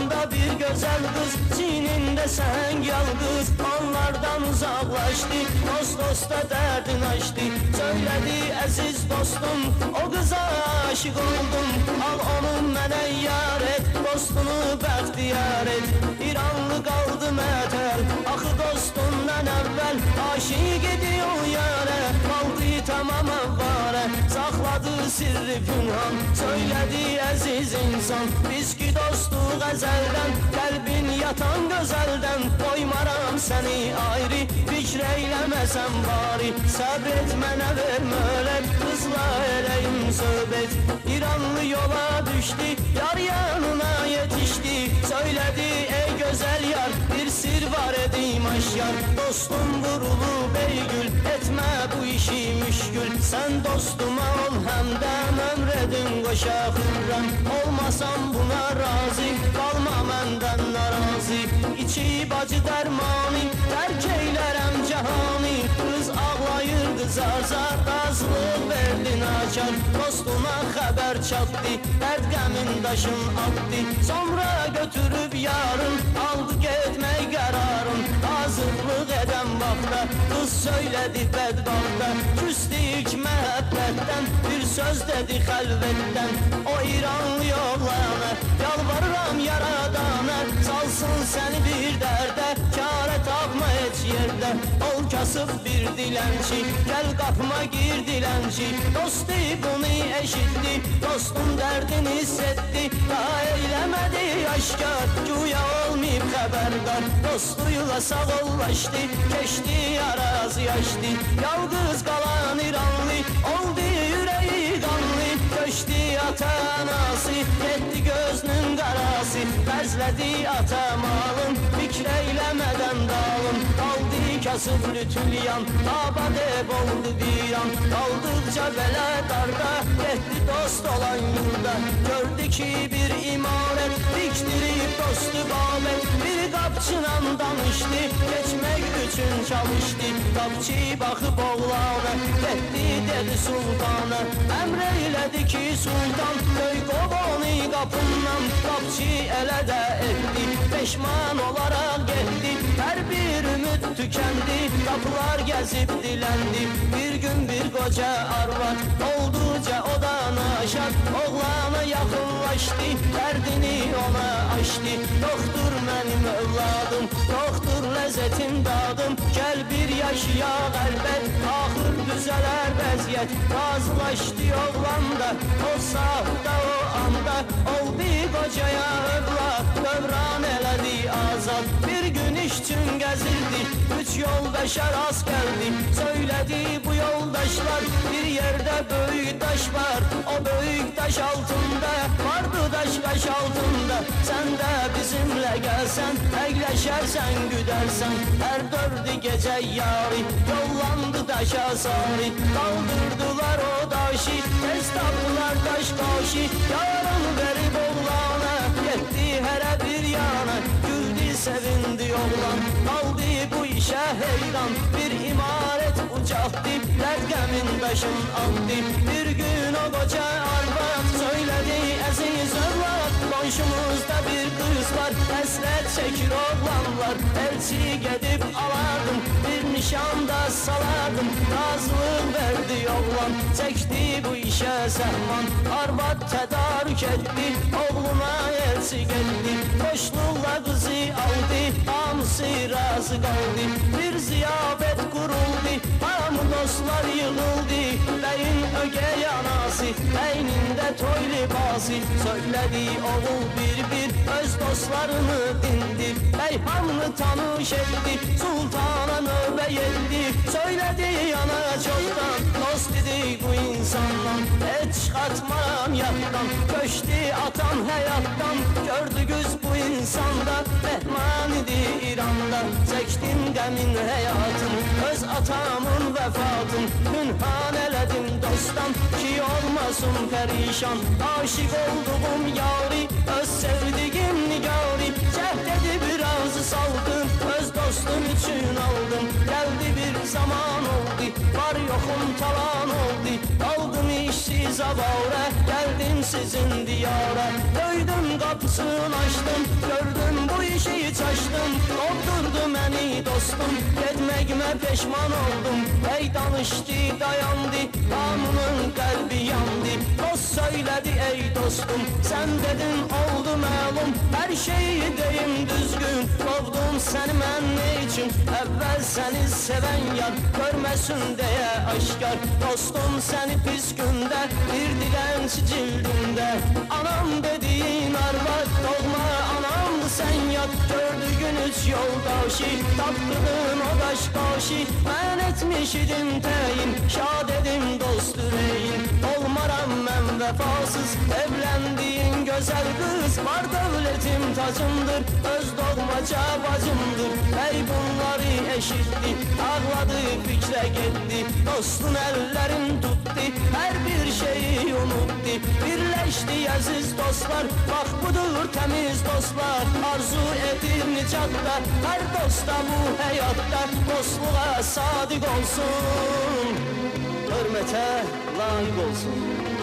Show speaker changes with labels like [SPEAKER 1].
[SPEAKER 1] Yanında bir güzel kız, çiğninde sen yalgız. Onlardan uzaklaştı, dost dosta derdin açtı. Söyledi aziz dostum, o kıza aşık oldum. Al onu mənə yar et, dostunu bəxtiyar et. İranlı qaldı mətəl, axı dostundan əvvəl aşiq ediyor yara. Qaldı tamam avvara, saxladı sirri pünhan. Söyledi əziz insan, biz ki dostuq əzəldən. Qəlbin yatan gözəldən, qoymaram səni ayrı. Fikr eyləməsən bari, səbr et mənə ver möhlət. Qızla eləyim söhbət, İranlı yola düşdü, yar yanına yetişdi. Söyledi ey güzel yar, bir sir var edim aşyar. Dostum vurulub ey gül, etmə bu işi müşkül. Sən dostuma ol həmdən, ömredin qoşa xürrəm. Olmasam buna razı, qalma məndən narazı. İçi bacı dərmani, tərk eylərəm cahani. Qız ağlayır qızar zar, razılıq verdi naçar. Dostuma xəbər çatdı, dərd qəmin daşın attı. Sonra götürüb yarın, aldı getmək qərarın. Hazırlıq edən vaxtda, qız söylədi bədbaxtda. Küstük məhəbbətdən, bir söz dedi xəlvətdən. O İranlı oğlana, yalvarıram yaradana. Salsın səni bir dərdə, kârə tapma heç yerdə. Ol kasıb bir dilənçi, gəl qapıma gir dilənçi. Dostu bunu eşitdi, dostun dərdini hissetti. Daha eyləmədi aşkar, güya olmayıb xəbərdar. Dostuyla sağollaşdı, keçdi araz yaşdı. Yalqız qalan İranlı, oldu yüreği qanlı. Köşdi ata anası, getdi gözünün qarası. Bəzlədi ata malın, fikr eyləmədən dalın. Qaldı kasıb lütülyan, abad ev oldu bir an. Qaldıqca belə darda, getdi dost olan yurda. Gördü ki bir imarət, dikdirib dostu babət. Bir qapçınan danışdı, geçmək üçün çalışdı. Qapçı baxıb oğlana, getdi dedi sultana. Əmr eylədi ki sultan, döy qov onu qapından. Qapçı elə də etdi, peşman olaraq getdi. Hər bir ümid tükendi, kapılar gezip dilendi. Bir gün bir koca arvad, olduca o da naşat. Oğlana yakınlaştı, derdini ona açtı. Doktor benim evladım, doktor lezzetim dadım. Gel bir yaşaya elbet, ahır düzeler vaziyet. Razılaştı oğlanda, o sahda o anda. Oldu kocaya evlat, dövran eledi azad. Bir gün işçin gezildi, üç yol beşer az geldi. Söyledi bu yoldaşlar, bir yerde büyük taş var. O büyük taş altında, vardı taş altında. Sen de bizimle gelsen, ekleşersen güdersen. Her dördü gece yari, yollandı taşa sari. Kaldırdılar o taşı, tez taptılar taş başı. Yarın verip oğlana, gitti her bir yana. Güldü sevindi oğlan, kaldı bu işe heyran. Bir imaret uçalttı, lergemin taşın aldı. Bir gün o koca arvad söyledi aziz evlat. Komşumuzda bir kız var, hasret çekir oğlanlar. Elçi gidip alardım, bir nişanda salardım. Razılıq verdi oğlan, çekti bu işe səhman. Arvad tədarük etdi, oğluna elçi geldi. Boşluqla kızı aldı, hamısı razı kaldı. Bir ziyafet kuruldu, hamı dostlar yığıldı. Beyin ögey anası, beyninde toy libası. Söyledi oğul bir öz dostlarını dindir. Beyhanlı tanış etti, sultana növbə yeldi. Söyledi yana çoktan, dost dedi bu insandan. Et çıkartmaram yattan, köştü atan hayattan. Gördüğüz bu insanda, mehman idi İran'da. Çektim qəmin həyatın, öz atamın vəfatın. Pünhan elədim dostdan, ki olmasın perişan. Aşık olduğum yari, öz sevdiğim nigari. Cəhd edib biraz saldım, öz dostum için aldım. Geldi bir zaman oldu, var yoxum talan oldu. Aldım işsiz avara, geldim sizin diyara. Döydüm kapısını açtım, gördüm çaşdım, doldurdu məni dostum. Getməyimə peşman oldum, ey danışdı, dayandı, hamının qəlbi yandı. Dost söylədi ey dostum, sən dedin oldu məlum, hər şeyi deyim düzgün. Qovdum səni mən ne üçün, əvvəl səni sevən yar görməsin deyə aşkar. Dostum səni pis gündə, bir dilənçi cildində. Anam dediyin arvad, doğma anamdı sən yad. Gördüğün üç yoldaşı, tapdığın o daş başı. Mən etmiş idim təyin, şad edim dost ürəyin. Olmaram mən vəfasız, evləndiyin gözəl qız. Var dövlətim tacımdır, öz doğmaca bacımdır. Ey bunları eşitdi, ağladı fikrə getdi. Dostun əllərin tutdu, hər bir şeyi unutdu. Birləşdi əziz dostlar, bax budur təmiz dostlar. Arzu edir nicatda, hər dosta bu həyatda. Dostluğa sadiq olsun, hörmətə layiq olsun.